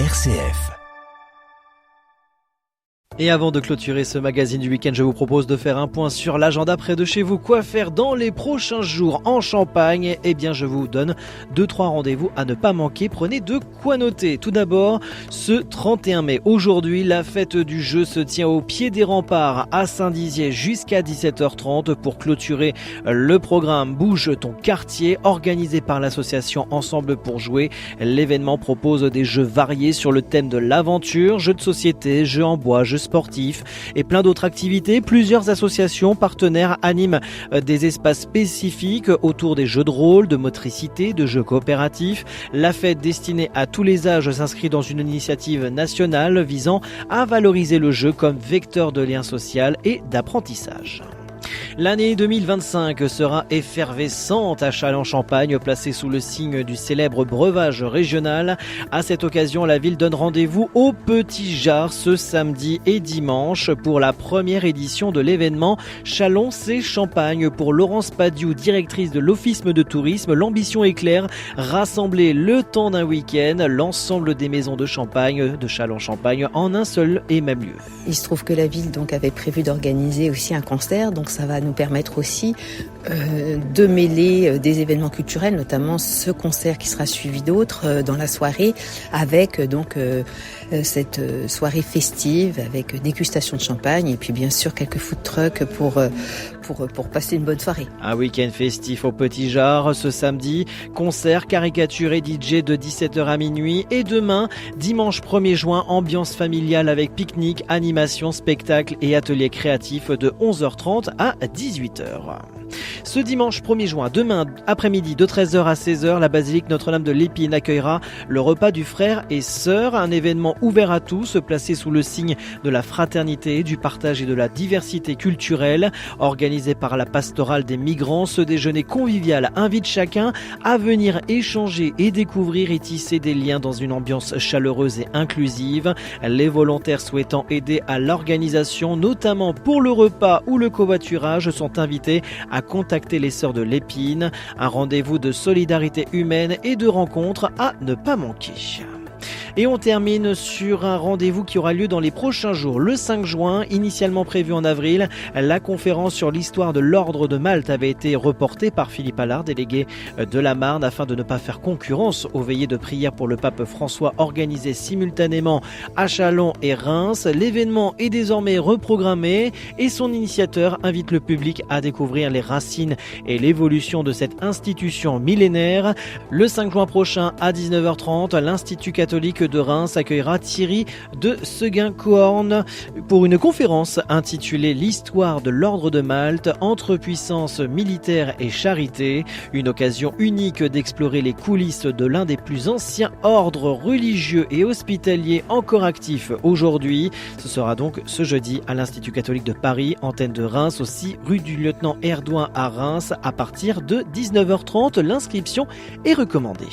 RCF. Et avant de clôturer ce magazine du week-end, je vous propose de faire un point sur l'agenda près de chez vous. Quoi faire dans les prochains jours en Champagne ? Eh bien, je vous donne 2-3 rendez-vous à ne pas manquer. Prenez de quoi noter. Tout d'abord, ce 31 mai. Aujourd'hui, la fête du jeu se tient au pied des remparts à Saint-Dizier jusqu'à 17h30 pour clôturer le programme Bouge ton quartier organisé par l'association Ensemble pour jouer. L'événement propose des jeux variés sur le thème de l'aventure, jeux de société, jeux en bois, jeux sportifs et plein d'autres activités. Plusieurs associations partenaires animent des espaces spécifiques autour des jeux de rôle, de motricité, de jeux coopératifs. La fête destinée à tous les âges s'inscrit dans une initiative nationale visant à valoriser le jeu comme vecteur de lien social et d'apprentissage. L'année 2025 sera effervescente à Châlons-Champagne, placée sous le signe du célèbre breuvage régional. À cette occasion, la ville donne rendez-vous au Petit Jard ce samedi et dimanche pour la première édition de l'événement Châlons c'est Champagne. Pour Laurence Padiou, directrice de l'Office de tourisme, l'ambition est claire, rassembler le temps d'un week-end l'ensemble des maisons de Champagne, de Châlons-Champagne en un seul et même lieu. Il se trouve que la ville avait prévu d'organiser aussi un concert, donc ça va nous permettre aussi de mêler des événements culturels, notamment ce concert qui sera suivi d'autres dans la soirée, avec cette soirée festive avec dégustation de champagne et puis bien sûr quelques food trucks pour passer une bonne soirée. Un week-end festif au Petit Jard ce samedi, concert, caricature et DJ de 17h à minuit et demain, dimanche 1er juin, ambiance familiale avec pique-nique, animation, spectacle et atelier créatif de 11h30 à 18h. Ce dimanche 1er juin, demain après-midi de 13h à 16h, la basilique Notre-Dame de l'Épine accueillera le repas du frère et sœur, un événement ouvert à tous, placé sous le signe de la fraternité, du partage et de la diversité culturelle. Organisé par la pastorale des migrants, ce déjeuner convivial invite chacun à venir échanger et découvrir et tisser des liens dans une ambiance chaleureuse et inclusive. Les volontaires souhaitant aider à l'organisation, notamment pour le repas ou le covoiturage, sont invités à contacter les Sœurs de l'Épine. Un rendez-vous de solidarité humaine et de rencontres à ne pas manquer. Et on termine sur un rendez-vous qui aura lieu dans les prochains jours. Le 5 juin, initialement prévu en avril, la conférence sur l'histoire de l'ordre de Malte avait été reportée par Philippe Allard, délégué de la Marne, afin de ne pas faire concurrence aux veillées de prière pour le pape François organisées simultanément à Châlons et Reims. L'événement est désormais reprogrammé et son initiateur invite le public à découvrir les racines et l'évolution de cette institution millénaire. Le 5 juin prochain à 19h30, l'Institut catholique de Reims accueillera Thierry de Seguin-Cohorn pour une conférence intitulée L'histoire de l'ordre de Malte entre puissance militaire et charité. Une occasion unique d'explorer les coulisses de l'un des plus anciens ordres religieux et hospitaliers encore actifs aujourd'hui. Ce sera donc ce jeudi à l'Institut catholique de Paris, antenne de Reims, aussi rue du lieutenant Herdouin à Reims à partir de 19h30. L'inscription est recommandée.